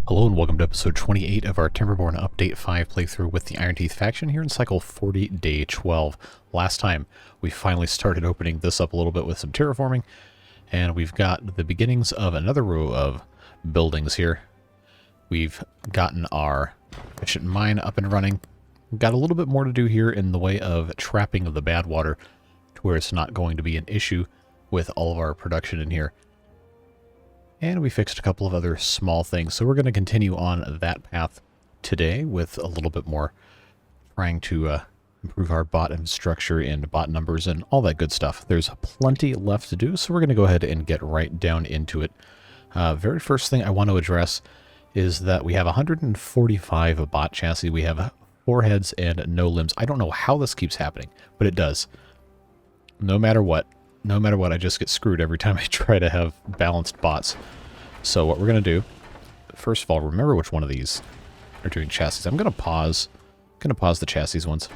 Hello and welcome to episode 28 of our Timberborn Update 5 playthrough with the Iron Teeth faction here in cycle 40, day 12. Last time, we finally started opening this up a little bit with some terraforming, and we've got the beginnings of another row of buildings here. We've gotten our efficient mine up and running. We've got a little bit more to do here in the way of trapping of the bad water to where it's not going to be an issue with all of our production in here. And we fixed a couple of other small things, so we're going to continue on that path today with a little bit more trying to improve our bot infrastructure and bot numbers and all that good stuff. There's plenty left to do, so we're going to go ahead and get right down into it. Very first thing I want to address is that we have 145 bot chassis. We have 4 heads and no limbs. I don't know how this keeps happening, but it does. No matter what, I just get screwed every time I try to have balanced bots. So what we're going to do, first of all, remember which one of these are doing chassis. I'm going to pause the chassis ones,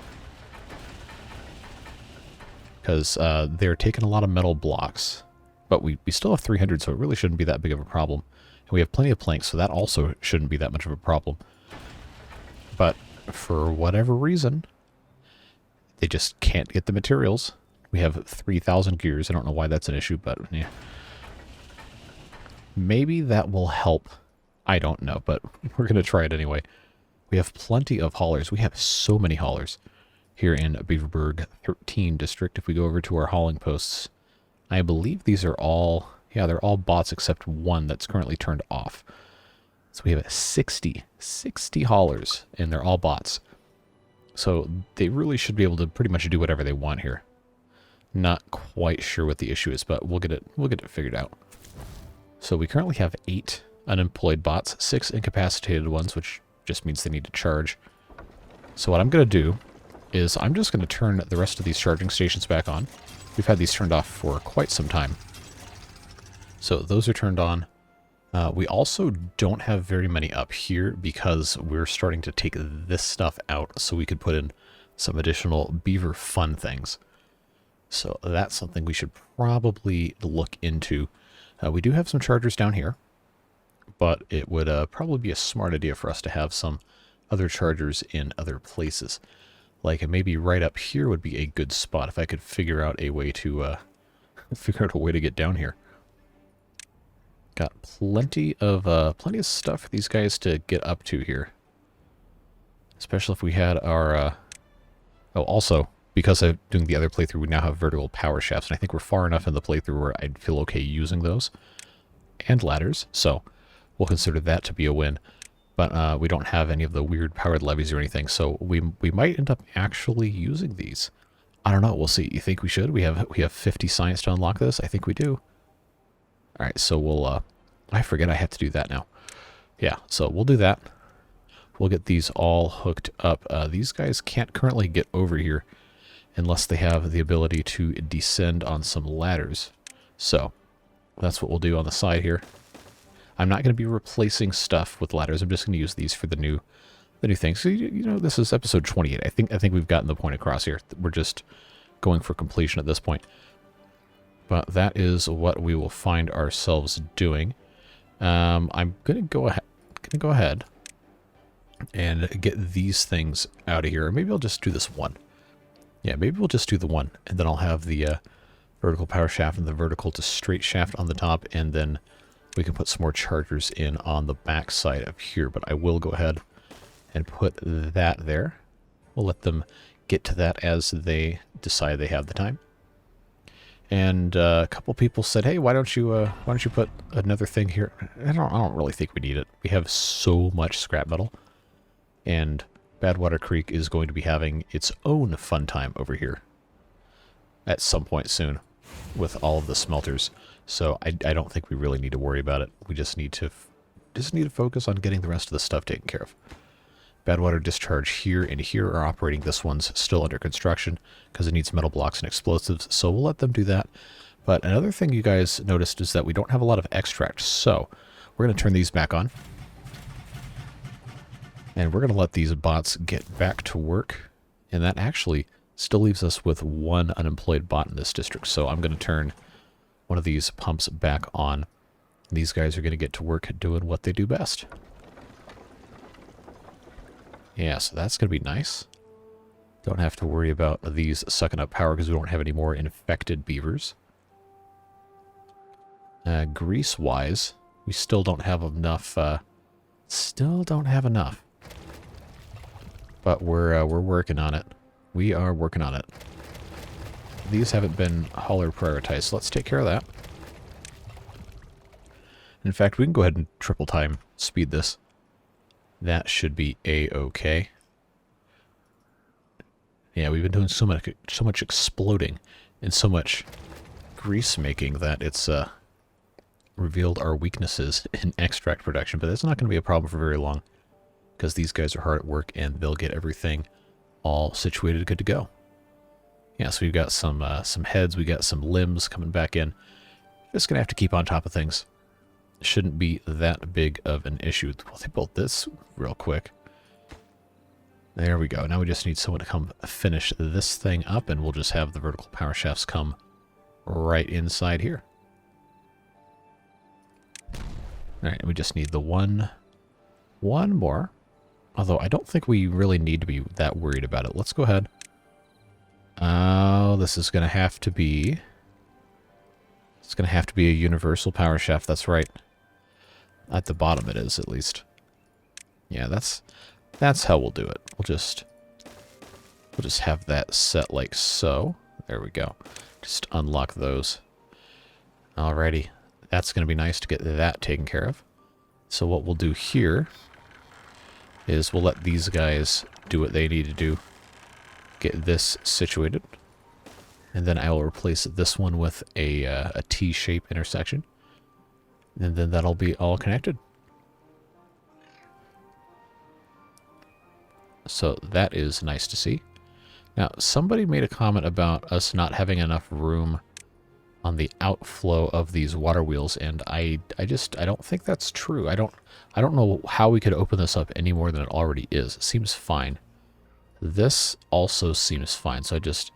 because they're taking a lot of metal blocks. But we still have 300, so it really shouldn't be that big of a problem. And we have plenty of planks, so that also shouldn't be that much of a problem. But for whatever reason, they just can't get the materials. We have 3,000 gears. I don't know why that's an issue, but yeah. Maybe that will help. I don't know, but we're going to try it anyway. We have plenty of haulers. We have so many haulers here in Beaverburg 13 district. If we go over to our hauling posts, I believe these are all, yeah, they're all bots except one that's currently turned off. So we have 60 haulers, and they're all bots. So they really should be able to pretty much do whatever they want here. Not quite sure what the issue is, but we'll get it figured out. So we currently have 8 unemployed bots, 6 incapacitated ones, which just means they need to charge. So what I'm going to do is I'm just going to turn the rest of these charging stations back on. We've had these turned off for quite some time. So those are turned on. We also don't have very many up here because we're starting to take this stuff out so we could put in some additional beaver fun things. So that's something we should probably look into. We do have some chargers down here, but it would probably be a smart idea for us to have some other chargers in other places. Like maybe right up here would be a good spot if I could figure out a way to get down here. Got plenty of stuff for these guys to get up to here, especially if we had our. Oh, also, because I'm doing the other playthrough, we now have vertical power shafts, and I think we're far enough in the playthrough where I'd feel okay using those. And ladders, so we'll consider that to be a win. But we don't have any of the weird powered levies or anything, so we might end up actually using these. I don't know, we'll see. You think we should? We have 50 science to unlock this? I think we do. Alright, so we'll, I forget I have to do that now. Yeah, so we'll do that. We'll get these all hooked up. These guys can't currently get over here unless they have the ability to descend on some ladders. So that's what we'll do on the side here. I'm not going to be replacing stuff with ladders. I'm just going to use these for the new things. So, you know, this is episode 28. I think we've gotten the point across here. We're just going for completion at this point. But that is what we will find ourselves doing. I'm going to go ahead and get these things out of here. Or maybe I'll just do this one. Yeah, maybe we'll just do the one, and then I'll have the vertical power shaft and the vertical to straight shaft on the top, and then we can put some more chargers in on the back side of here. But I will go ahead and put that there. We'll let them get to that as they decide they have the time. And a couple people said, "Hey, why don't you put another thing here?" I don't really think we need it. We have so much scrap metal, and Badwater Creek is going to be having its own fun time over here at some point soon with all of the smelters. So I don't think we really need to worry about it. We just need to focus on getting the rest of the stuff taken care of. Badwater discharge here and here are operating. This one's still under construction because it needs metal blocks and explosives, so we'll let them do that. But another thing you guys noticed is that we don't have a lot of extract, so we're going to turn these back on. And we're going to let these bots get back to work. And that actually still leaves us with 1 unemployed bot in this district. So I'm going to turn one of these pumps back on. These guys are going to get to work doing what they do best. Yeah, so that's going to be nice. Don't have to worry about these sucking up power because we don't have any more infected beavers. Grease-wise, we still don't have enough. Still don't have enough. But we're working on it. We are working on it. These haven't been hauler prioritized, so let's take care of that. In fact, we can go ahead and triple time speed this. That should be a-okay. Yeah, we've been doing so much exploding and so much grease making that it's revealed our weaknesses in extract production, but that's not going to be a problem for very long because these guys are hard at work and they'll get everything all situated, good to go. Yeah, so we've got some heads, we got some limbs coming back in. Just gonna have to keep on top of things. Shouldn't be that big of an issue. Well, they built this real quick. There we go. Now we just need someone to come finish this thing up, and we'll just have the vertical power shafts come right inside here. All right, we just need the one more. Although I don't think we really need to be that worried about it. Let's go ahead. Oh, this is going to have to be... It's going to have to be a universal power shaft. That's right. At the bottom it is, at least. Yeah, that's how we'll do it. We'll just have that set like so. There we go. Just unlock those. Alrighty. That's going to be nice to get that taken care of. So what we'll do here is we'll let these guys do what they need to do. Get this situated. And then I will replace this one with a T-shape intersection. And then that'll be all connected. So that is nice to see. Now, somebody made a comment about us not having enough room on the outflow of these water wheels, and I don't think that's true. I don't know how we could open this up any more than it already is. It seems fine. This also seems fine, so I just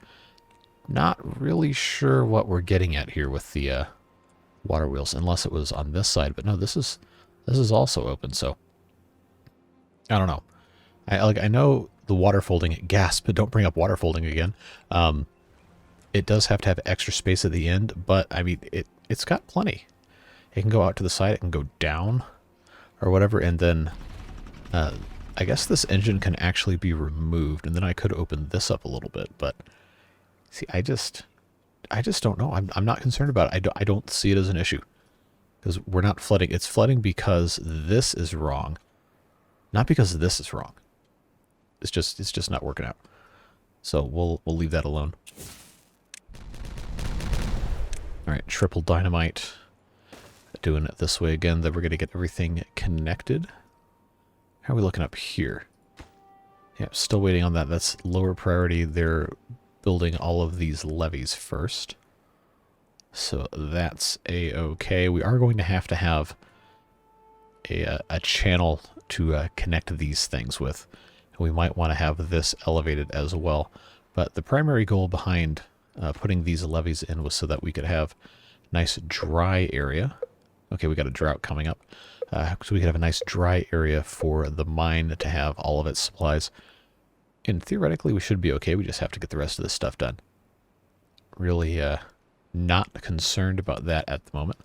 not really sure what we're getting at here with the water wheels, unless it was on this side. But no, this is also open, so I don't know. I know the water folding, gasp, but don't bring up water folding again. It does have to have extra space at the end, but I mean, it's got plenty. It can go out to the side, it can go down, or whatever, and then I guess this engine can actually be removed, and then I could open this up a little bit, but see, I just don't know. I'm not concerned about it. I don't see it as an issue, because we're not flooding. It's flooding because this is wrong, not because this is wrong. It's just not working out. So we'll leave that alone. All right, triple dynamite. Doing it this way again. Then we're gonna get everything connected. How are we looking up here? Yeah, still waiting on that. That's lower priority. They're building all of these levees first. So that's a-okay. We are going to have a channel to connect these things with. We might want to have this elevated as well. But the primary goal behind putting these levees in was so that we could have nice dry area. Okay, we got a drought coming up. So we could have a nice dry area for the mine to have all of its supplies. And theoretically, we should be okay. We just have to get the rest of this stuff done. Really not concerned about that at the moment.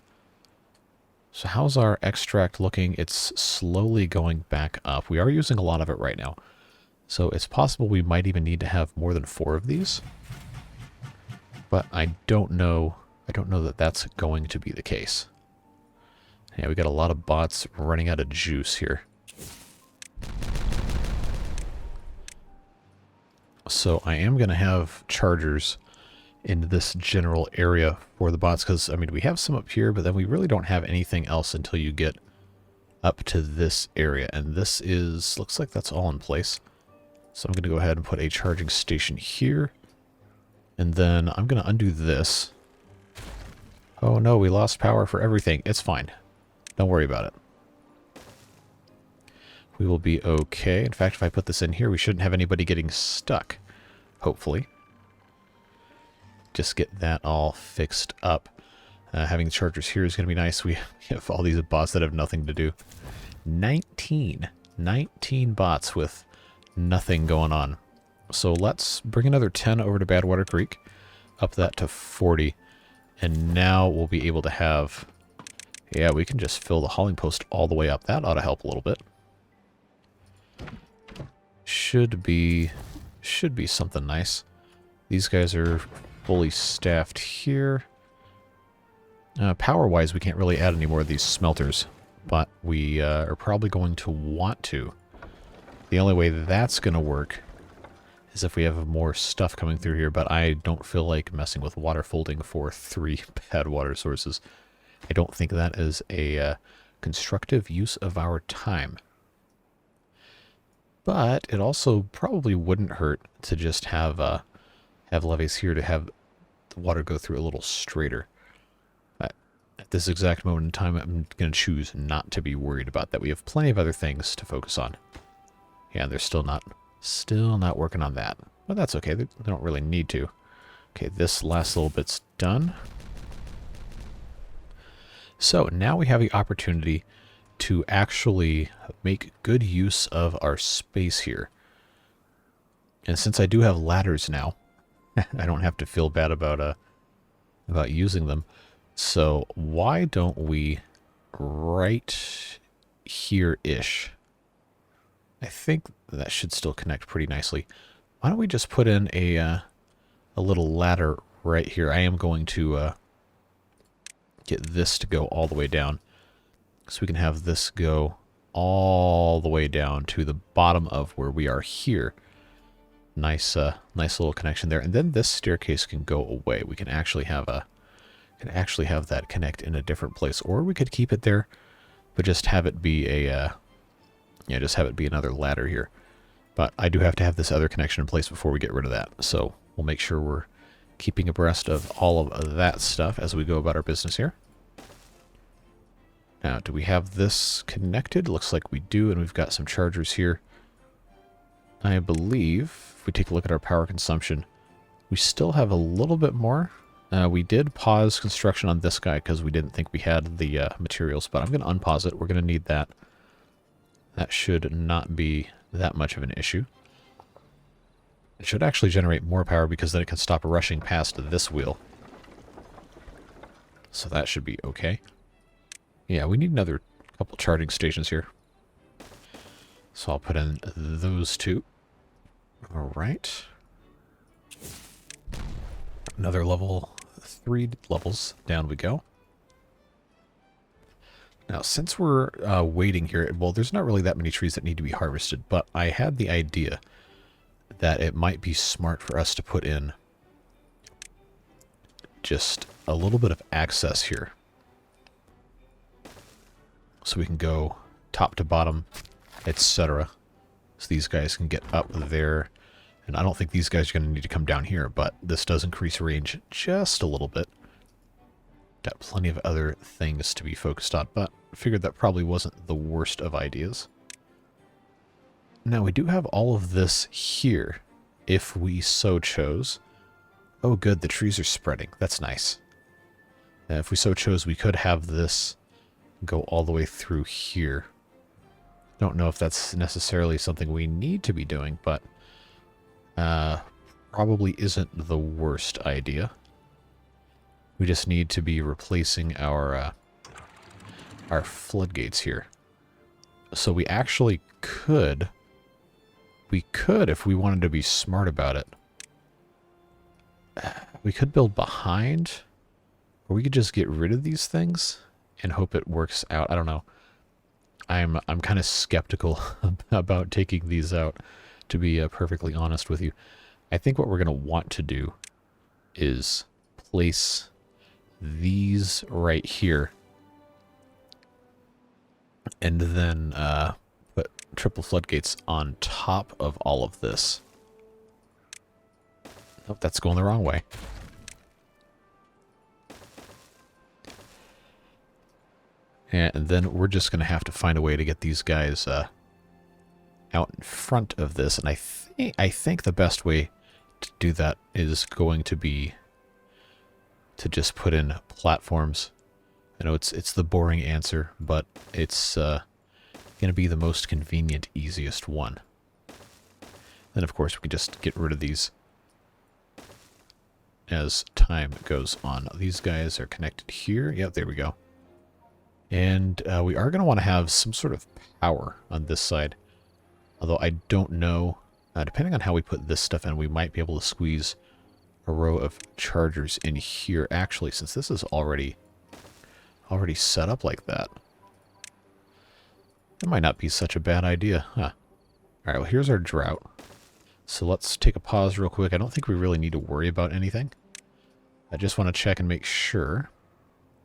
So how's our extract looking? It's slowly going back up. We are using a lot of it right now. So it's possible we might even need to have more than 4 of these. But I don't know that that's going to be the case. Yeah, we got a lot of bots running out of juice here. So I am going to have chargers in this general area for the bots, because, I mean, we have some up here, but then we really don't have anything else until you get up to this area. And this is, looks like that's all in place. So I'm going to go ahead and put a charging station here. And then I'm going to undo this. Oh no, we lost power for everything. It's fine. Don't worry about it. We will be okay. In fact, if I put this in here, we shouldn't have anybody getting stuck. Hopefully. Just get that all fixed up. Having the chargers here is going to be nice. We have all these bots that have nothing to do. 19 bots with nothing going on. So let's bring another 10 over to Badwater Creek, up that to 40, and now we'll be able to have, yeah, we can just fill the hauling post all the way up. That ought to help a little bit. Should be something nice. These guys are fully staffed here. Power-wise, we can't really add any more of these smelters, but we are probably going to want to. The only way that's going to work is if we have more stuff coming through here, but I don't feel like messing with water folding for 3 bad water sources. I don't think that is a constructive use of our time. But it also probably wouldn't hurt to just have levees here to have the water go through a little straighter. At this exact moment in time, I'm going to choose not to be worried about that. We have plenty of other things to focus on. Yeah, they're still not working on that. But that's okay. They don't really need to. Okay, this last little bit's done. So now we have the opportunity to actually make good use of our space here. And since I do have ladders now, I don't have to feel bad about using them. So why don't we right here-ish? I think that should still connect pretty nicely. Why don't we just put in a little ladder right here? I am going to get this to go all the way down, so we can have this go all the way down to the bottom of where we are here. Nice little connection there, and then this staircase can go away. We can actually have that connect in a different place, or we could keep it there, but just have it be just have it be another ladder here. But I do have to have this other connection in place before we get rid of that, so we'll make sure we're keeping abreast of all of that stuff as we go about our business here. Now, do we have this connected? Looks like we do, and we've got some chargers here. I believe, if we take a look at our power consumption, we still have a little bit more. We did pause construction on this guy because we didn't think we had the materials, but I'm going to unpause it. We're going to need that. That should not be that much of an issue. It should actually generate more power because then it can stop rushing past this wheel. So that should be okay. Yeah, we need another couple charging stations here. So I'll put in those two. All right. Another level, 3 levels down we go. Now, since we're waiting here, well, there's not really that many trees that need to be harvested, but I had the idea that it might be smart for us to put in just a little bit of access here. So we can go top to bottom, etc. So these guys can get up there. And I don't think these guys are going to need to come down here, but this does increase range just a little bit. Got plenty of other things to be focused on, but figured that probably wasn't the worst of ideas. Now we do have all of this here, if we so chose. Oh good, the trees are spreading. That's nice. If we so chose, we could have this go all the way through here. Don't know if that's necessarily something we need to be doing, but probably isn't the worst idea. We just need to be replacing our floodgates here. So we actually could, if we wanted to be smart about it, we could build behind, or we could just get rid of these things and hope it works out. I don't know. I'm kind of skeptical about taking these out, to be perfectly honest with you. I think what we're going to want to do is place these right here, and then put triple floodgates on top of all of this. Nope, that's going the wrong way. And then we're just going to have to find a way to get these guys out in front of this. And I think the best way to do that is going to be to just put in platforms. I know it's the boring answer, but it's going to be the most convenient, easiest one. Then, of course, we can just get rid of these as time goes on. These guys are connected here. Yep, there we go. And we are going to want to have some sort of power on this side. Although I don't know, depending on how we put this stuff in, we might be able to squeeze a row of chargers in here. Actually, since this is already set up like that, it might not be such a bad idea, huh? Alright, well, here's our drought. So let's take a pause real quick. I don't think we really need to worry about anything. I just want to check and make sure.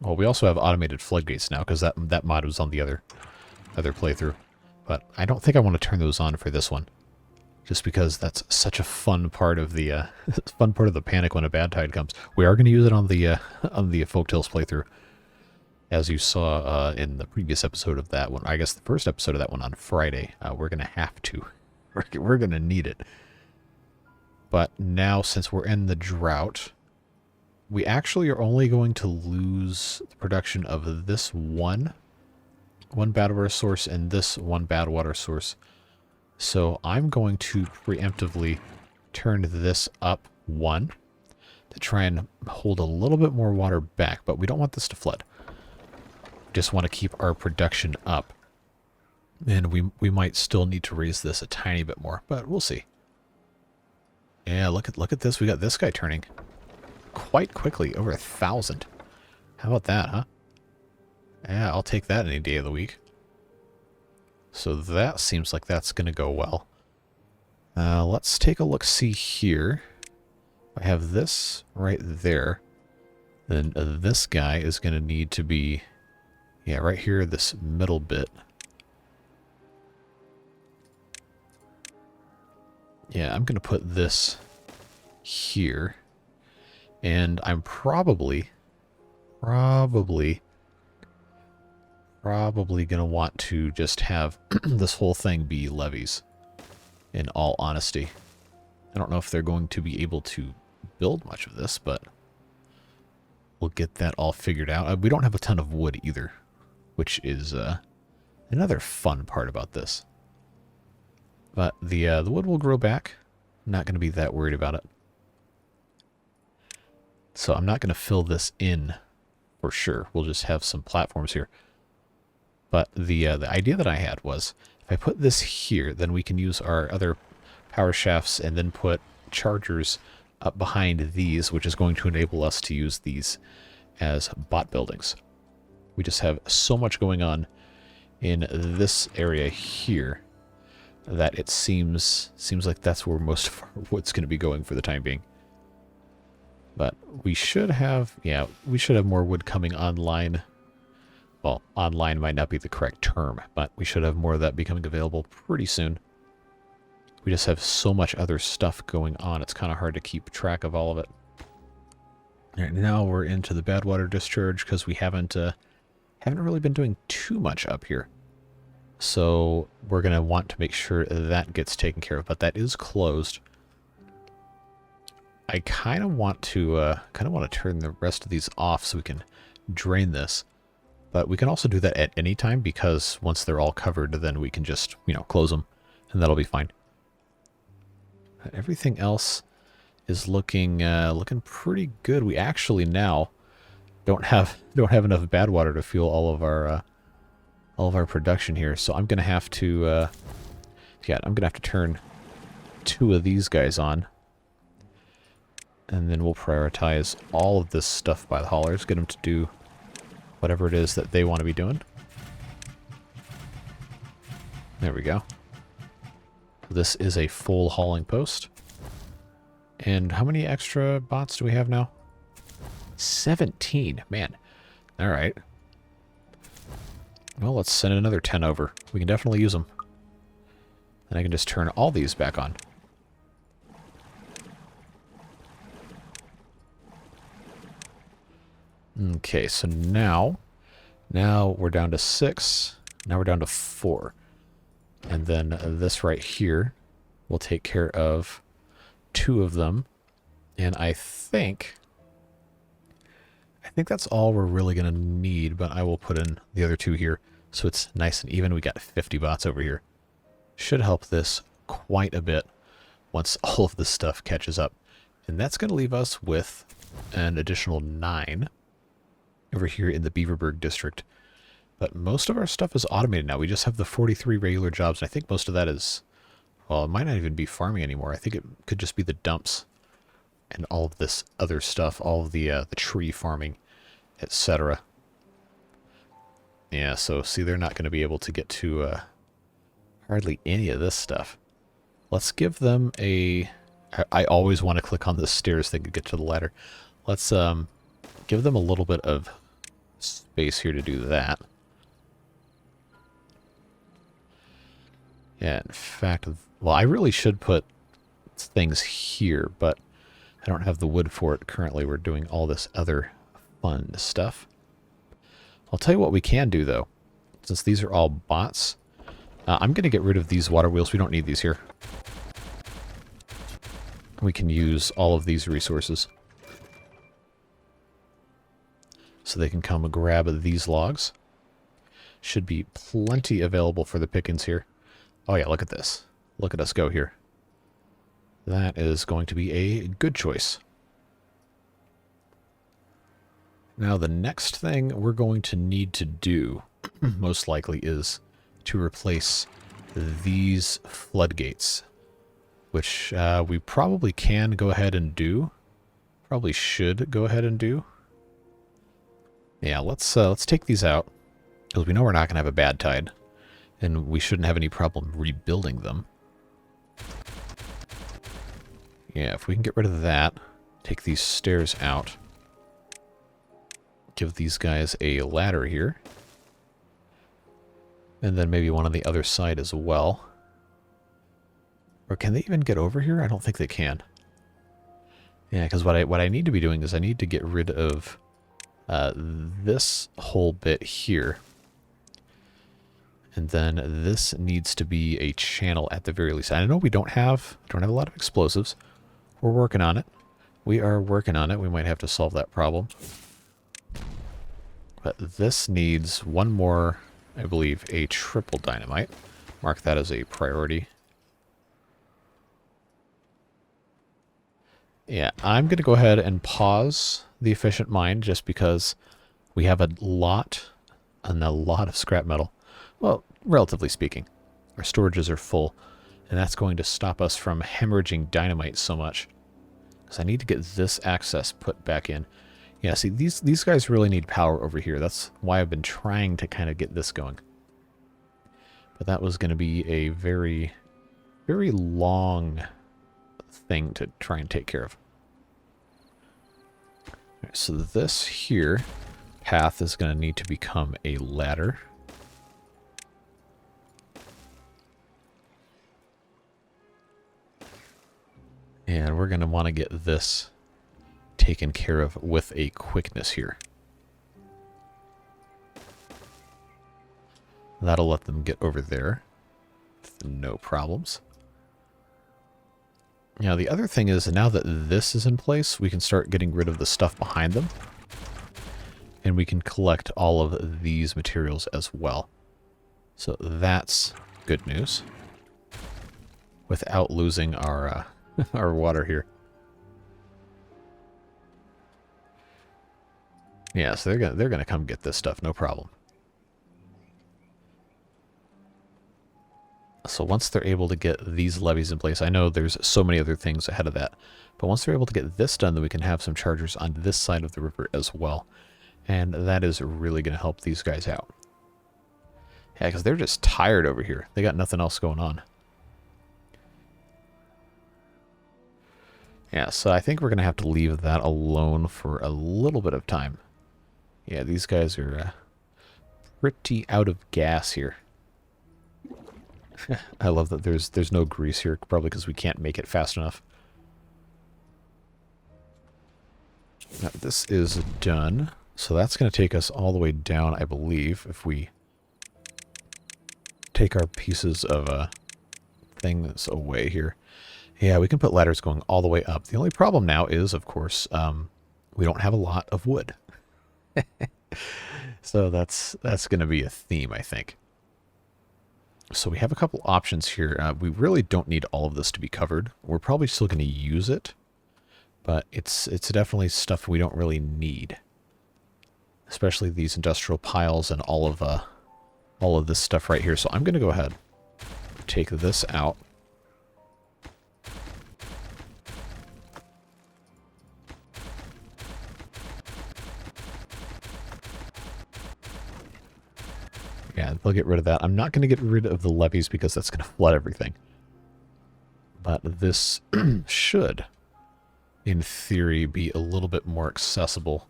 Well, we also have automated floodgates now, because that mod was on the other playthrough. But I don't think I want to turn those on for this one. Just because that's such a fun part of the panic when a bad tide comes. We are going to use it on the Folktales playthrough. As you saw in the previous episode of that one, I guess the first episode of that one on Friday, we're going to have to. We're going to need it. But now, since we're in the drought, we actually are only going to lose the production of this one bad water source and this one bad water source. So I'm going to preemptively turn this up 1 to try and hold a little bit more water back, but we don't want this to flood. We just want to keep our production up. And we might still need to raise this a tiny bit more, but we'll see. Yeah, look at this. We got this guy turning quite quickly, over 1,000. How about that, huh? Yeah, I'll take that any day of the week. So that seems like that's going to go well. Let's take a look-see here. I have this right there. Then this guy is going to need to be, yeah, right here, this middle bit. Yeah, I'm going to put this here. And I'm probably going to want to just have this whole thing be levees, in all honesty. I don't know if they're going to be able to build much of this, but we'll get that all figured out. We don't have a ton of wood either, which is another fun part about this. But the wood will grow back. I'm not going to be that worried about it. So I'm not going to fill this in for sure. We'll just have some platforms here. But the idea that I had was, if I put this here, then we can use our other power shafts and then put chargers up behind these, which is going to enable us to use these as bot buildings. We just have so much going on in this area here that it seems like that's where most of our wood's going to be going for the time being. But we should have, yeah, we should have more wood coming online. Well, online might not be the correct term, but we should have more of that becoming available pretty soon. We just have so much other stuff going on, it's kind of hard to keep track of all of it. All right, now we're into the bad water discharge because we haven't really been doing too much up here. So we're going to want to make sure that gets taken care of, but that is closed. I kind of want to turn the rest of these off so we can drain this. But we can also do that at any time, because once they're all covered, then we can just, close them, and that'll be fine. Everything else is looking pretty good. We actually now don't have enough bad water to fuel all of our production here, so I'm gonna have to turn 2 of these guys on, and then we'll prioritize all of this stuff by the haulers, get them to do whatever it is that they want to be doing. There we go. This is a full hauling post. And how many extra bots do we have now? 17. Man. Alright. Well, let's send another 10 over. We can definitely use them. And I can just turn all these back on. Okay, so now we're down to 6. Now we're down to 4. And then this right here will take care of 2 of them. And I think that's all we're really going to need, but I will put in the other 2 here so it's nice and even. We got 50 bots over here. Should help this quite a bit once all of this stuff catches up. And that's going to leave us with an additional 9 over here in the Beaverburg district. But most of our stuff is automated now. We just have the 43 regular jobs, and I think most of that is, well, it might not even be farming anymore. I think it could just be the dumps and all of this other stuff, all of the tree farming, etc. Yeah, so see, they're not going to be able to get to hardly any of this stuff. Let's give them a... I always want to click on the stairs thing to get to the ladder. Let's give them a little bit of space here to do that. Yeah, in fact, well, I really should put things here, but I don't have the wood for it currently. We're doing all this other fun stuff. I'll tell you what we can do, though. Since these are all bots, I'm going to get rid of these water wheels. We don't need these here. We can use all of these resources. So they can come grab these logs. Should be plenty available for the pickings here. Oh yeah, look at this. Look at us go here. That is going to be a good choice. Now the next thing we're going to need to do, most likely, is to replace these floodgates. Which we probably can go ahead and do. Probably should go ahead and do. Yeah, let's take these out, because we know we're not going to have a bad tide, and we shouldn't have any problem rebuilding them. Yeah, if we can get rid of that, take these stairs out, give these guys a ladder here, and then maybe one on the other side as well. Or can they even get over here? I don't think they can. Yeah, because what I need to be doing is I need to get rid of this whole bit here. And then this needs to be a channel at the very least. I know we don't have a lot of explosives. We're working on it. We are working on it. We might have to solve that problem. But this needs one more, I believe, a triple dynamite. Mark that as a priority. Yeah, I'm going to go ahead and pause the efficient mine just because we have a lot of scrap metal. Well, relatively speaking. Our storages are full, and that's going to stop us from hemorrhaging dynamite so much. Because I need to get this access put back in. Yeah, see, these guys really need power over here. That's why I've been trying to kind of get this going. But that was going to be a very, very long thing to try and take care of. Right, so this here path is going to need to become a ladder. And we're going to want to get this taken care of with a quickness here. That'll let them get over there with no problems. Now the other thing is, now that this is in place, we can start getting rid of the stuff behind them. And we can collect all of these materials as well. So that's good news. Without losing our our water here. Yeah, so they're gonna come get this stuff, no problem. So once they're able to get these levees in place, I know there's so many other things ahead of that, but once they're able to get this done, then we can have some chargers on this side of the river as well. And that is really going to help these guys out. Yeah, because they're just tired over here. They got nothing else going on. Yeah, so I think we're going to have to leave that alone for a little bit of time. Yeah, these guys are pretty out of gas here. I love that there's no grease here, probably because we can't make it fast enough. Now, this is done, so that's going to take us all the way down, I believe, if we take our pieces of things away here. Yeah, we can put ladders going all the way up. The only problem now is, of course, we don't have a lot of wood. So that's going to be a theme, I think. So we have a couple options here. We really don't need all of this to be covered. We're probably still going to use it, but it's definitely stuff we don't really need. Especially these industrial piles and all of this stuff right here. So I'm going to go ahead, take this out. Yeah, they'll get rid of that. I'm not going to get rid of the levees because that's going to flood everything. But this should, in theory, be a little bit more accessible.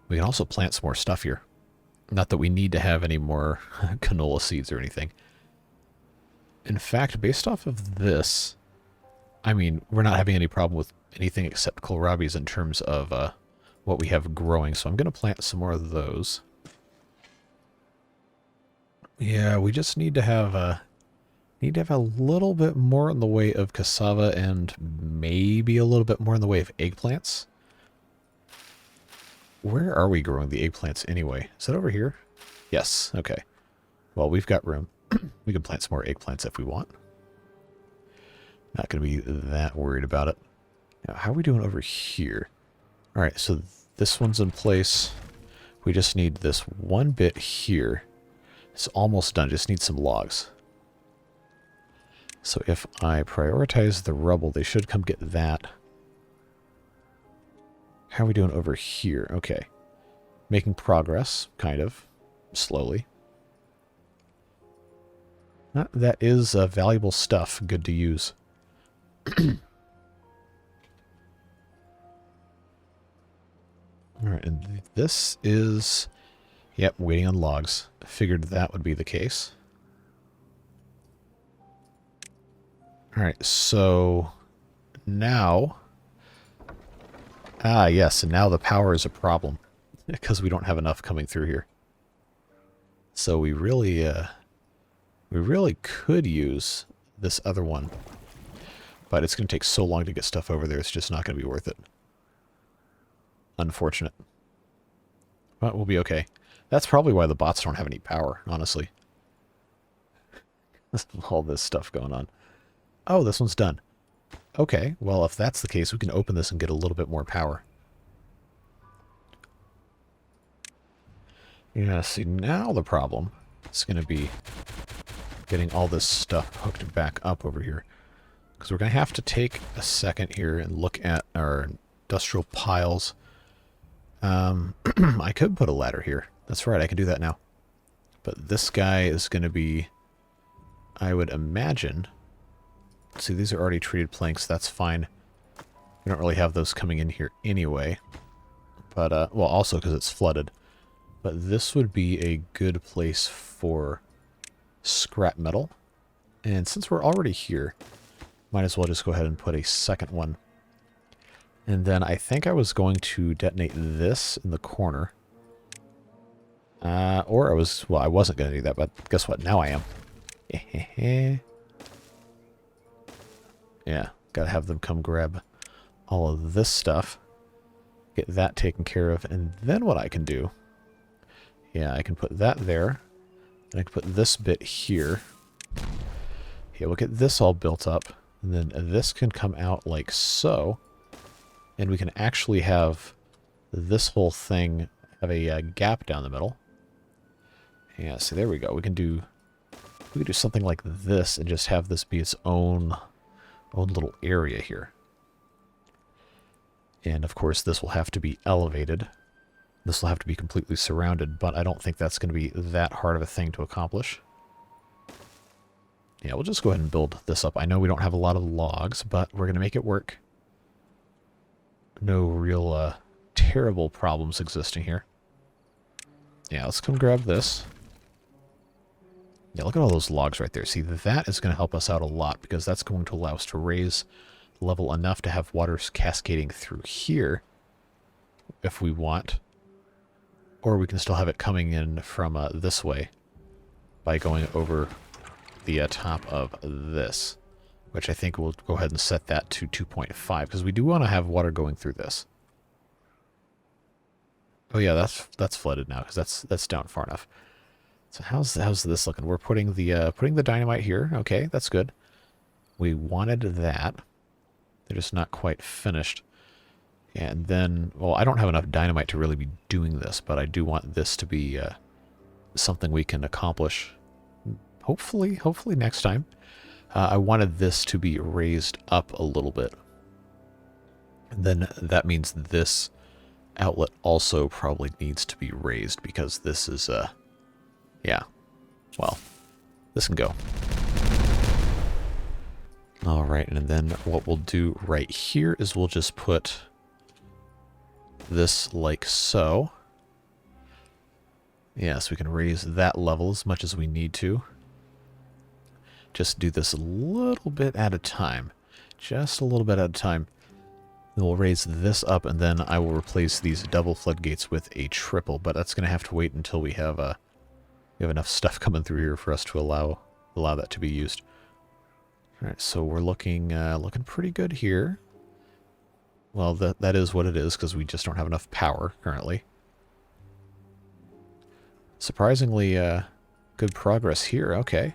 We can also plant some more stuff here. Not that we need to have any more canola seeds or anything. In fact, based off of this, I mean, we're not having any problem with anything except kohlrabies in terms of what we have growing. So I'm going to plant some more of those. Yeah, we just need to have a little bit more in the way of cassava and maybe a little bit more in the way of eggplants. Where are we growing the eggplants anyway? Is that over here? Yes, okay. Well, we've got room. We can plant some more eggplants if we want. Not going to be that worried about it. Now, how are we doing over here? All right, so this one's in place. We just need this one bit here. It's almost done. Just need some logs. So if I prioritize the rubble, they should come get that. How are we doing over here? Okay. Making progress, kind of. Slowly. That is valuable stuff. Good to use. Alright, and this is... Yep, waiting on logs. Figured that would be the case. Alright, so... Now... Ah, yes, and now the power is a problem. Because we don't have enough coming through here. So we really could use this other one. But it's going to take so long to get stuff over there, it's just not going to be worth it. Unfortunate. But we'll be okay. That's probably why the bots don't have any power, honestly. All this stuff going on. Oh, this one's done. Okay, well, if that's the case, we can open this and get a little bit more power. Yeah, see, now the problem is going to be getting all this stuff hooked back up over here. Because we're going to have to take a second here and look at our industrial piles. I could put a ladder here. That's right, I can do that now. But this guy is going to be, I would imagine... See, these are already treated planks. That's fine. We don't really have those coming in here anyway. But, well, also because it's flooded. But this would be a good place for scrap metal. And since we're already here, might as well just go ahead and put a second one. And then I think I was going to detonate this in the corner. Or I was, well, I wasn't going to do that, but guess what? Now I am. Yeah, gotta have them come grab all of this stuff. Get that taken care of. And then what I can do... Yeah, I can put that there. And I can put this bit here. Yeah, we'll get this all built up. And then this can come out like so. And we can actually have this whole thing have a gap down the middle. Yeah, so there we go. We can do something like this and just have this be its own little area here. And of course this will have to be elevated. This will have to be completely surrounded, but I don't think that's going to be that hard of a thing to accomplish. Yeah, we'll just go ahead and build this up. I know we don't have a lot of logs, but we're going to make it work. No real terrible problems existing here. Yeah, let's come grab this. Yeah, look at all those logs right there. See, that is going to help us out a lot because that's going to allow us to raise the level enough to have water cascading through here if we want. Or we can still have it coming in from this way by going over the top of this, which I think we'll go ahead and set that to 2.5 because we do want to have water going through this. Oh yeah, that's flooded now because that's down far enough. So how's this looking? We're putting the dynamite here. Okay, that's good. We wanted that. They're just not quite finished. And then, well, I don't have enough dynamite to really be doing this, but I do want this to be something we can accomplish. Hopefully next time. I wanted this to be raised up a little bit. And then that means this outlet also probably needs to be raised because this is, yeah, well, this can go. All right, and then what we'll do right here is we'll just put this like so. Yes, we can raise that level as much as we need to. Just do this a little bit at a time. Just a little bit at a time. Then we'll raise this up, and then I will replace these double floodgates with a triple, but that's going to have to wait until we have enough stuff coming through here for us to allow that to be used. All right, so we're looking pretty good here. Well, that is what it is, because we just don't have enough power currently. Surprisingly, good progress here. Okay.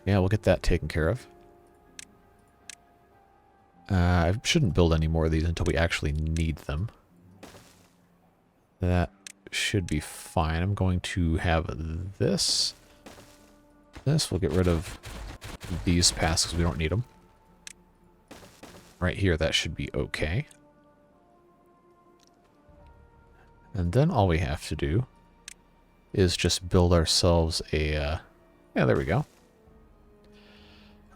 Yeah, we'll get that taken care of. I shouldn't build any more of these until we actually need them. That should be fine. I'm going to have this. We'll get rid of these paths because we don't need them. Right here, that should be okay. And then all we have to do is just build ourselves a, yeah, there we go.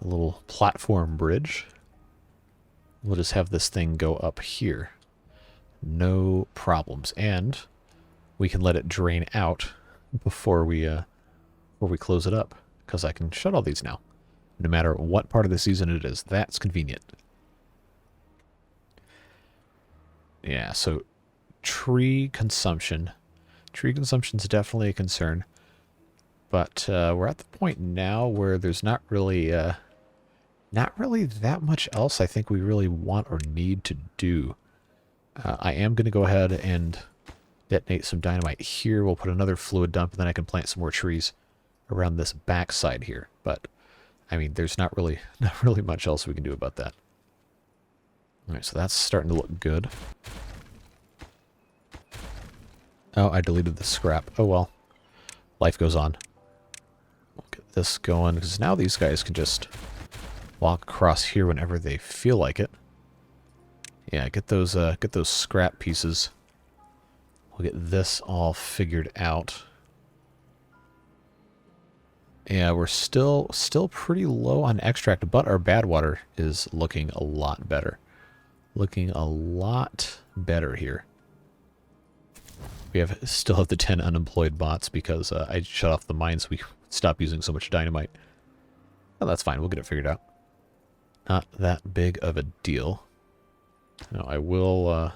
A little platform bridge. We'll just have this thing go up here. No problems. And we can let it drain out before we close it up, because I can shut all these now. No matter what part of the season it is. That's convenient. Yeah, so tree consumption. Tree consumption is definitely a concern. But we're at the point now where there's not really that much else I think we really want or need to do. I am going to go ahead and detonate some dynamite here. We'll put another fluid dump, and then I can plant some more trees around this backside here. But I mean, there's not really much else we can do about that. All right, so that's starting to look good. Oh, I deleted the scrap. Oh well, life goes on. We'll get this going, because now these guys can just walk across here whenever they feel like it. Yeah, get those scrap pieces. We'll get this all figured out. Yeah, we're still pretty low on extract, but our bad water is looking a lot better. Looking a lot better here. We still have the 10 unemployed bots because I shut off the mines so we stop using so much dynamite. Oh, that's fine. We'll get it figured out. Not that big of a deal. No, I will,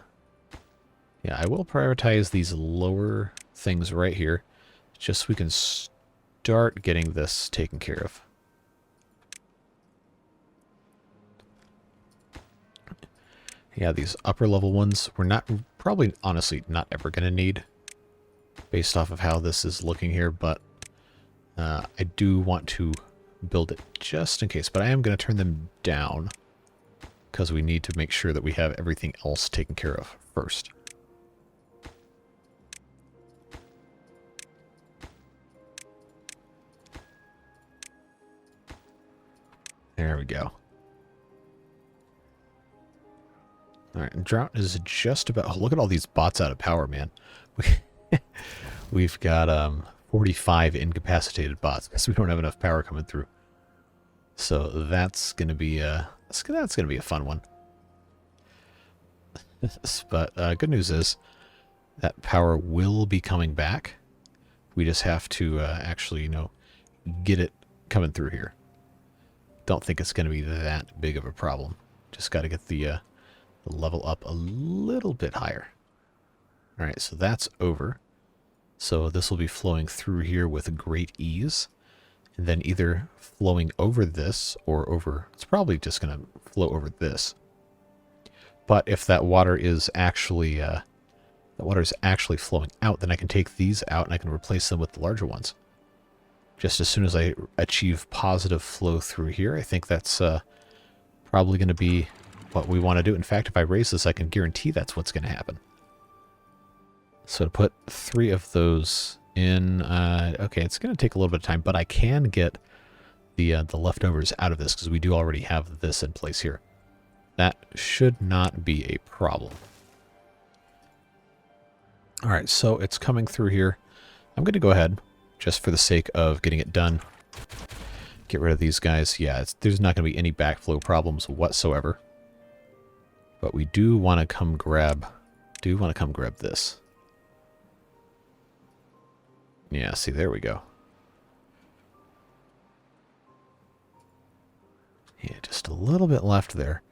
yeah, I will prioritize these lower things right here, just so we can start getting this taken care of. Yeah, these upper level ones we're probably honestly not ever going to need, based off of how this is looking here, but I do want to build it just in case. But I am going to turn them down, because we need to make sure that we have everything else taken care of first. There we go. Alright, and drought is just about... Oh, look at all these bots out of power, man. We've got 45 incapacitated bots because we don't have enough power coming through. So that's going to be that's going to be a fun one. But good news is that power will be coming back. We just have to actually, get it coming through here. Don't think it's going to be that big of a problem. Just got to get the level up a little bit higher. All right, so that's over. So this will be flowing through here with great ease. And then either flowing over this or over... It's probably just going to flow over this. But if that water is actually... flowing out, then I can take these out and I can replace them with the larger ones. just as soon as I achieve positive flow through here. I think that's probably going to be what we want to do. In fact, if I raise this, I can guarantee that's what's going to happen. So to put 3 of those in, okay, it's going to take a little bit of time, but I can get the leftovers out of this because we do already have this in place here. That should not be a problem. All right, so it's coming through here. I'm going to go ahead, just for the sake of getting it done, get rid of these guys. Yeah, there's not going to be any backflow problems whatsoever. But we do want to come grab this. Yeah, see, there we go. Yeah, just a little bit left there.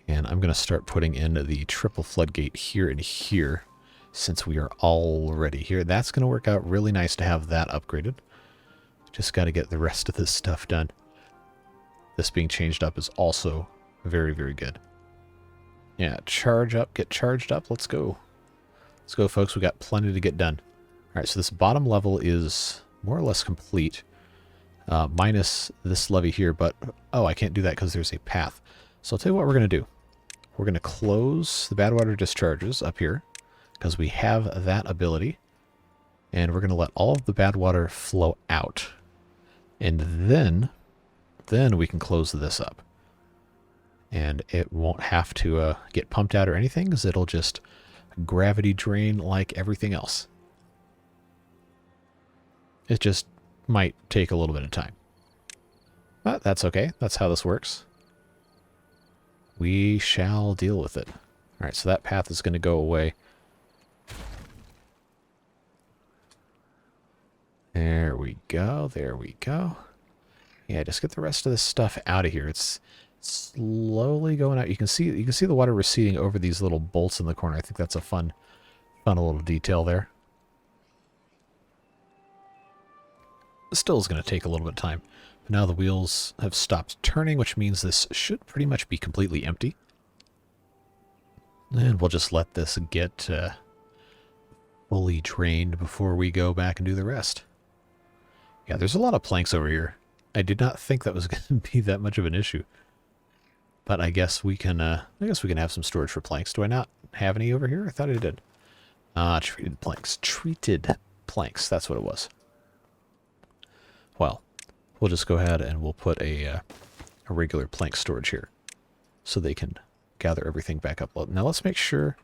And I'm going to start putting in the triple floodgate here and here, since we are already here. That's going to work out really nice to have that upgraded. Just got to get the rest of this stuff done. This being changed up is also very, very good. Yeah, charge up, get charged up. Let's go. Let's go, folks. We got plenty to get done. All right, so this bottom level is more or less complete, minus this levee here. But, oh, I can't do that because there's a path. So I'll tell you what we're going to do. We're going to close the bad water discharges up here because we have that ability. And we're going to let all of the bad water flow out. And then we can close this up. And it won't have to get pumped out or anything, because it'll just gravity drain like everything else. It just might take a little bit of time. But that's okay. That's how this works. We shall deal with it. All right, so that path is going to go away. There we go. There we go. Yeah, just get the rest of this stuff out of here. It's slowly going out. You can see the water receding over these little bolts in the corner. I think that's a fun little detail there. Still is going to take a little bit of time. But now the wheels have stopped turning, which means this should pretty much be completely empty. And we'll just let this get fully drained before we go back and do the rest. Yeah, there's a lot of planks over here. I did not think that was going to be that much of an issue. But I guess we can have some storage for planks. Do I not have any over here? I thought I did. Treated planks. Treated planks. That's what it was. Well, we'll just go ahead and we'll put a regular plank storage here so they can gather everything back up. Now let's make sure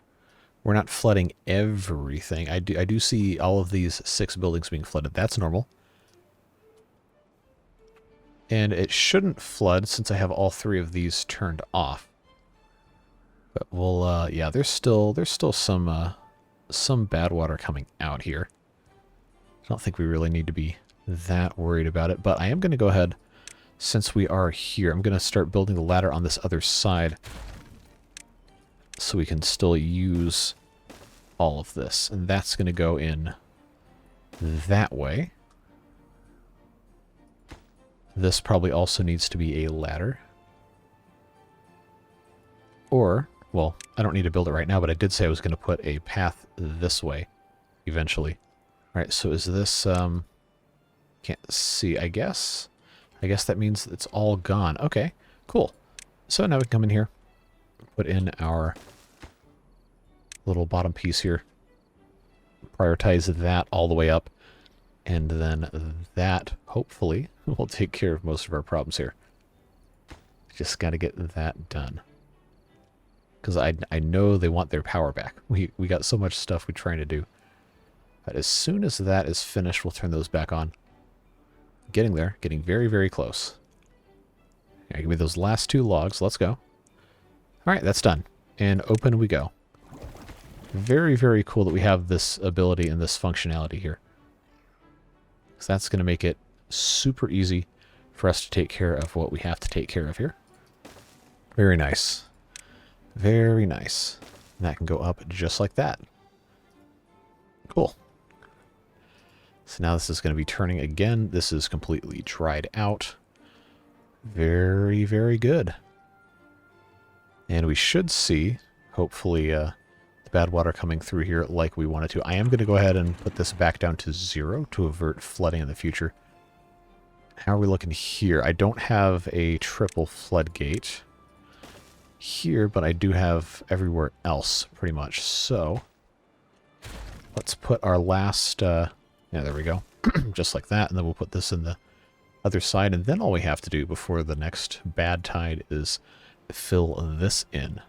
we're not flooding everything. I do see all of these 6 buildings being flooded. That's normal. And it shouldn't flood since I have all 3 of these turned off. But we'll, yeah, there's still some bad water coming out here. I don't think we really need to be that worried about it. But I am going to go ahead, since we are here, I'm going to start building the ladder on this other side so we can still use all of this. And that's going to go in that way. This probably also needs to be a ladder. Or, well, I don't need to build it right now, but I did say I was going to put a path this way eventually. All right, so is this, can't see, I guess. I guess that means it's all gone. Okay, cool. So now we can come in here, put in our little bottom piece here, prioritize that all the way up. And then that, hopefully, will take care of most of our problems here. Just got to get that done. Because I know they want their power back. We got so much stuff we're trying to do. But as soon as that is finished, we'll turn those back on. Getting there. Getting very, very close. Yeah, give me those last 2 logs. Let's go. Alright, that's done. And open we go. Very, very cool that we have this ability and this functionality here. So that's going to make it super easy for us to take care of what we have to take care of here. Very nice. Very nice. And that can go up just like that. Cool. So now this is going to be turning again. This is completely dried out. Very, very good. And we should see, hopefully, the bad water coming through here like we wanted to. I am going to go ahead and put this back down to 0 to avert flooding in the future. How are we looking here? I don't have a triple floodgate here, but I do have everywhere else, pretty much. So, let's put our last... yeah, there we go. Just like that, and then we'll put this in the other side, and then all we have to do before the next bad tide is fill this in.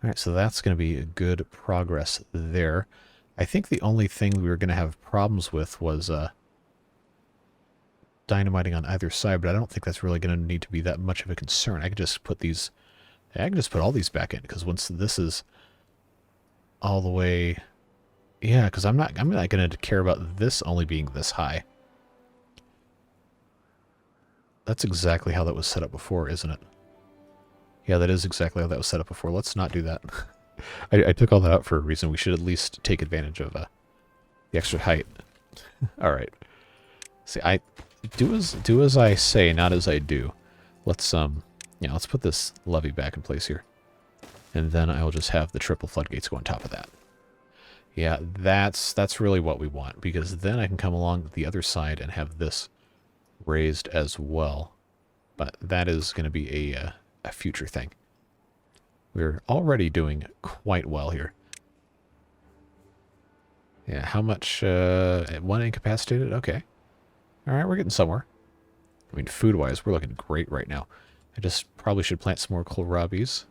Alright, so that's going to be a good progress there. I think the only thing we were going to have problems with was dynamiting on either side, but I don't think that's really going to need to be that much of a concern. I can just put these... I can just put all these back in, because once this is all the way... Yeah, because I'm not going to care about this only being this high. That's exactly how that was set up before, isn't it? Yeah, that is exactly how that was set up before. Let's not do that. I took all that out for a reason. We should at least take advantage of the extra height. All right. See, I do as I say, not as I do. Let's yeah, let's put this levee back in place here, and then I will just have the triple floodgates go on top of that. Yeah, that's really what we want, because then I can come along the other side and have this raised as well. But that is going to be a future thing. We're already doing quite well here. Yeah, how much? One incapacitated? Okay. Alright, we're getting somewhere. I mean, food-wise, we're looking great right now. I just probably should plant some more kohlrabies.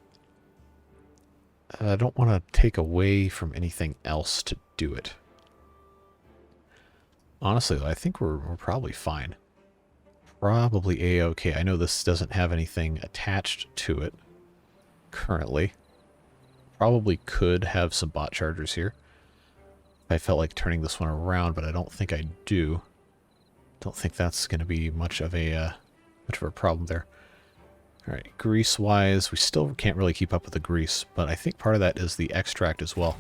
I don't want to take away from anything else to do it. Honestly, though, I think we're probably fine. Probably A-okay. I know this doesn't have anything attached to it currently. Probably could have some bot chargers here. I felt like turning this one around, but I don't think I do. Don't think that's going to be much of a problem there. All right, grease-wise, we still can't really keep up with the grease, but I think part of that is the extract as well.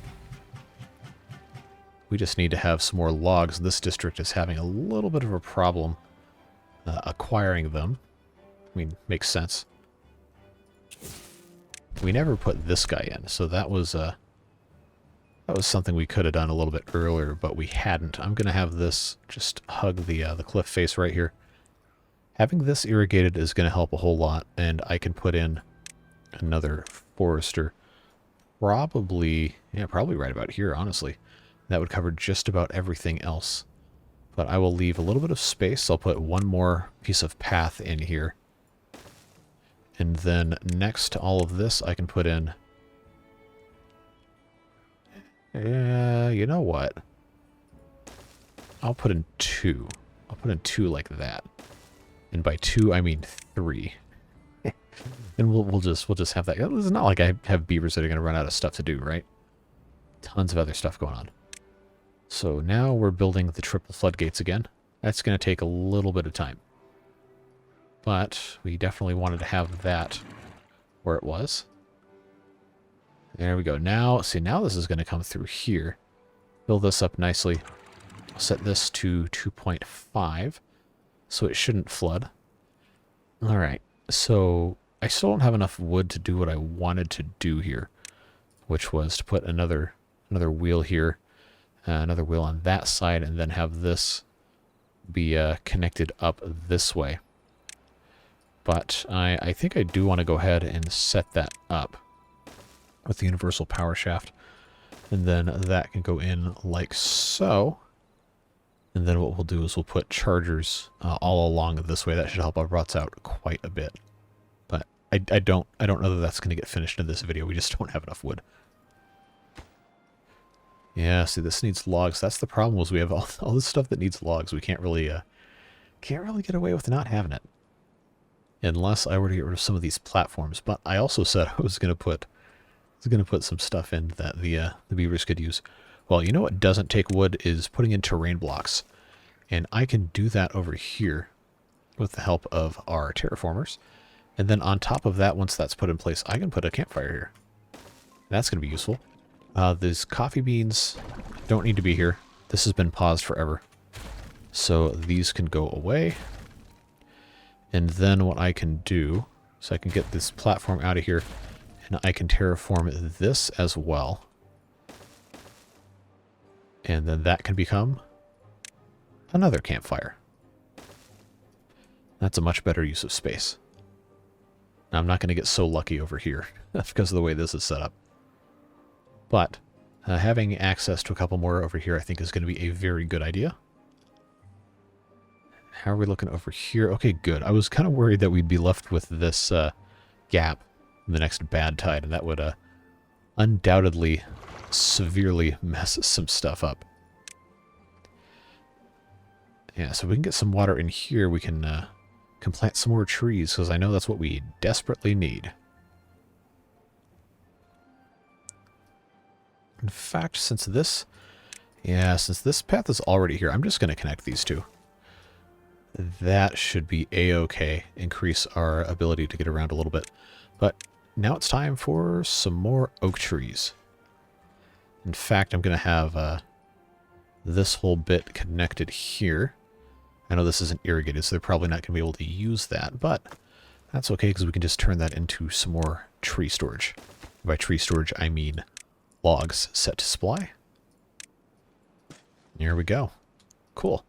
We just need to have some more logs. This district is having a little bit of a problem acquiring them. I mean, makes sense. We never put this guy in, so that was something we could have done a little bit earlier, but we hadn't. I'm going to have this just hug the cliff face right here. Having this irrigated is going to help a whole lot, and I can put in another forester. Probably right about here, honestly. That would cover just about everything else. But I will leave a little bit of space. I'll put one more piece of path in here. And then next to all of this, I can put in... you know what? I'll put in two. I'll put in two like that. And by two, I mean 3. And we'll just have that. It's not like I have beavers that are going to run out of stuff to do, right? Tons of other stuff going on. So now we're building the triple floodgates again. That's going to take a little bit of time. But we definitely wanted to have that where it was. There we go. Now, see, now this is going to come through here. Build this up nicely. I'll set this to 2.5. So it shouldn't flood. Alright, so I still don't have enough wood to do what I wanted to do here, which was to put another wheel here, another wheel on that side, and then have this be connected up this way. But I think I do want to go ahead and set that up with the universal power shaft, and then that can go in like so. And then what we'll do is we'll put chargers all along this way. That should help our routes out quite a bit. But I don't know that that's going to get finished in this video. We just don't have enough wood. Yeah, see, this needs logs. That's the problem. Is we have all this stuff that needs logs. We can't really get away with not having it, unless I were to get rid of some of these platforms. But I also said I was going to put some stuff in that the beavers could use. Well, you know what doesn't take wood is putting in terrain blocks. And I can do that over here with the help of our terraformers. And then on top of that, once that's put in place, I can put a campfire here. That's going to be useful. These coffee beans don't need to be here. This has been paused forever. So these can go away. And then what I can do is I can get this platform out of here, and I can terraform this as well. And then that can become another campfire. That's a much better use of space. Now, I'm not going to get so lucky over here because of the way this is set up. But having access to a couple more over here I think is going to be a very good idea. How are we looking over here? Okay, good. I was kind of worried that we'd be left with this gap in the next bad tide, and that would undoubtedly severely mess some stuff up. Yeah, so we can get some water in here. We can plant some more trees, because I know that's what we desperately need. In fact, since this path is already here, I'm just going to connect these two. That should be a-okay. Increase our ability to get around a little bit. But now it's time for some more oak trees. In fact, I'm going to have this whole bit connected here. I know this isn't irrigated, so they're probably not going to be able to use that, but that's okay because we can just turn that into some more tree storage. By tree storage, I mean logs set to supply. There we go. Cool.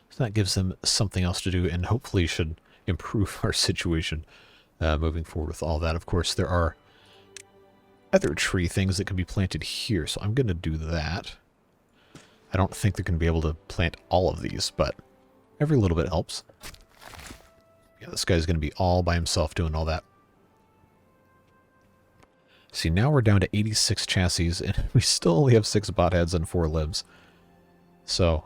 So that gives them something else to do and hopefully should improve our situation moving forward with all that. Of course, there are other tree things that can be planted here, so I'm going to do that. I don't think they're going to be able to plant all of these, but every little bit helps. Yeah, this guy's going to be all by himself doing all that. See, now we're down to 86 chassis, and we still only have 6 bot heads and 4 limbs. So,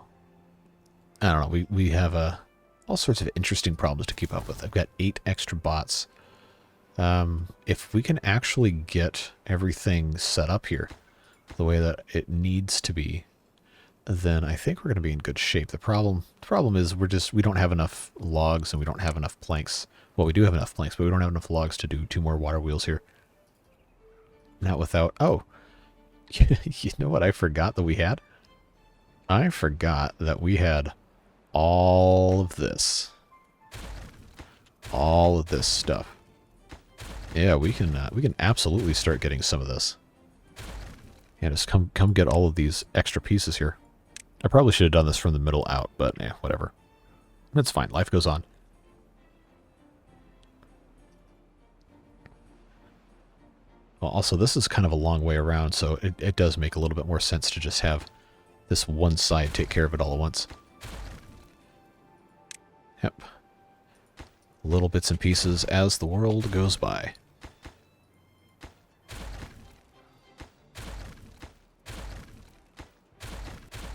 I don't know, we have all sorts of interesting problems to keep up with. I've got 8 extra bots. If we can actually get everything set up here the way that it needs to be, then I think we're going to be in good shape. The problem is we don't have enough logs and we don't have enough planks. Well, we do have enough planks, but we don't have enough logs to do 2 more water wheels here. Not without... Oh, you know what I forgot that we had? I forgot that we had all of this. All of this stuff. Yeah, we can absolutely start getting some of this. Yeah, just come get all of these extra pieces here. I probably should have done this from the middle out, but yeah, whatever. That's fine. Life goes on. Well, also, this is kind of a long way around, so it does make a little bit more sense to just have this one side take care of it all at once. Yep. Little bits and pieces as the world goes by.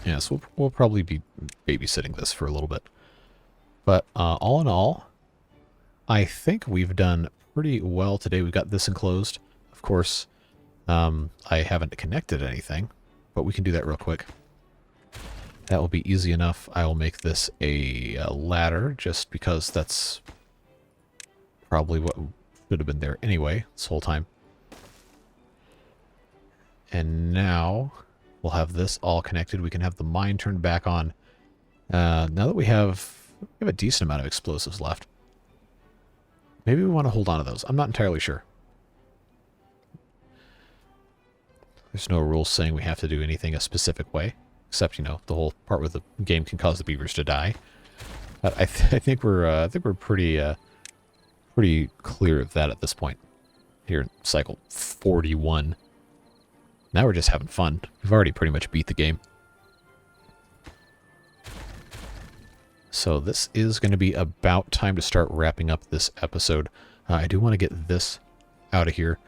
Yeah, so we'll probably be babysitting this for a little bit. But all in all, I think we've done pretty well today. We've got this enclosed. Of course, I haven't connected anything, but we can do that real quick. That will be easy enough. I will make this a ladder just because that's probably what should have been there anyway this whole time. And now we'll have this all connected. We can have the mine turned back on. Now that we have a decent amount of explosives left. Maybe we want to hold on to those. I'm not entirely sure. There's no rules saying we have to do anything a specific way. Except, you know, the whole part where the game can cause the beavers to die. But I think we're pretty clear of that at this point. Here in cycle 41. Now we're just having fun. We've already pretty much beat the game. So this is going to be about time to start wrapping up this episode. I do want to get this out of here.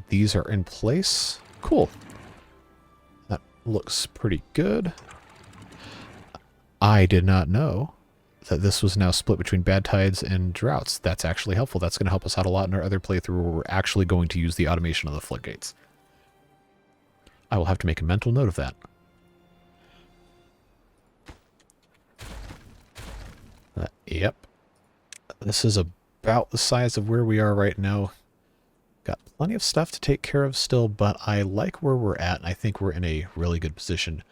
These are in place. Cool. That looks pretty good. I did not know that this was now split between bad tides and droughts. That's actually helpful. That's going to help us out a lot in our other playthrough where we're actually going to use the automation of the floodgates. I will have to make a mental note of that. Yep. This is about the size of where we are right now. Got plenty of stuff to take care of still, but I like where we're at, and I think we're in a really good position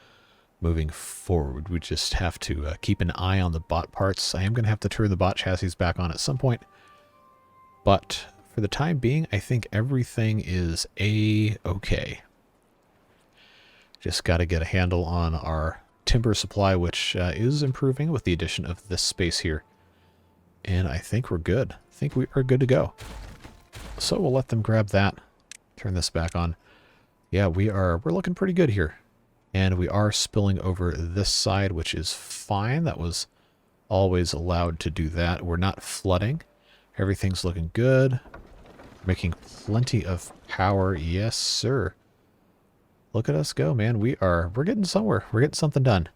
moving forward. We just have to keep an eye on the bot parts. I am going to have to turn the bot chassis back on at some point, but for the time being, I think everything is a-okay. Just got to get a handle on our timber supply, which is improving with the addition of this space here. And I think we're good. I think we are good to go. So we'll let them grab that. Turn this back on. Yeah, we're looking pretty good here. And we are spilling over this side, which is fine. That was always allowed to do that. We're not flooding. Everything's looking good. Making plenty of power. Yes, sir. Look at us go, man. We're getting somewhere. We're getting something done.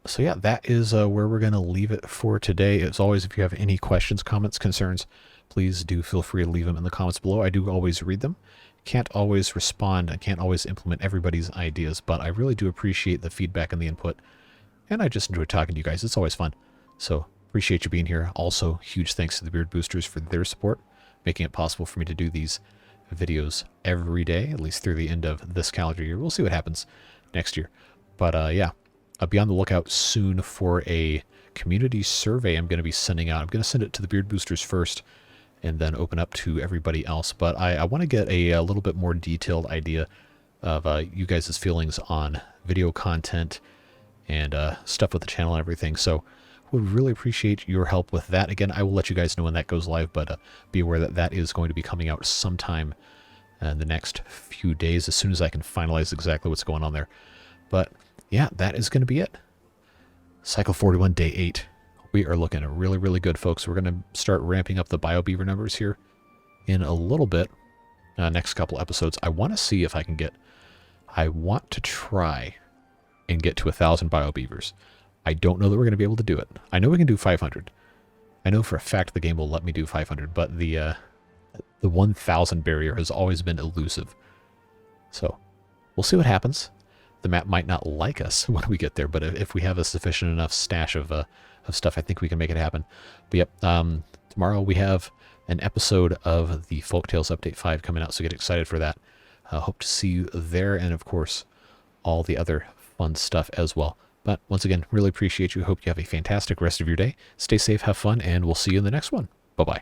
So yeah, that is where we're going to leave it for today. As always, if you have any questions, comments, concerns, please do feel free to leave them in the comments below. I do always read them. Can't always respond. I can't always implement everybody's ideas, but I really do appreciate the feedback and the input. And I just enjoy talking to you guys. It's always fun. So appreciate you being here. Also, huge thanks to the Beard Boosters for their support, making it possible for me to do these videos every day, at least through the end of this calendar year. We'll see what happens next year. But yeah, I'll be on the lookout soon for a community survey I'm going to be sending out. I'm going to send it to the Beard Boosters first and then open up to everybody else. But I want to get a little bit more detailed idea of you guys' feelings on video content and stuff with the channel and everything. So would really appreciate your help with that. Again, I will let you guys know when that goes live, but be aware that that is going to be coming out sometime in the next few days, as soon as I can finalize exactly what's going on there. But yeah, that is going to be it. Cycle 41, day 8. We are looking really, really good, folks. We're going to start ramping up the BioBeaver numbers here in a little bit. Next couple episodes. I want to see if I can get... I want to try and get to 1,000 BioBeavers. I don't know that we're going to be able to do it. I know we can do 500. I know for a fact the game will let me do 500, but the 1,000 barrier has always been elusive. So we'll see what happens. The map might not like us when we get there, but if we have a sufficient enough stash of stuff, I think we can make it happen. But yep, tomorrow we have an episode of the Folktales Update 5 coming out, so get excited for that. Hope to see you there, and of course, all the other fun stuff as well. But once again, really appreciate you. Hope you have a fantastic rest of your day. Stay safe, have fun, and we'll see you in the next one. Bye-bye.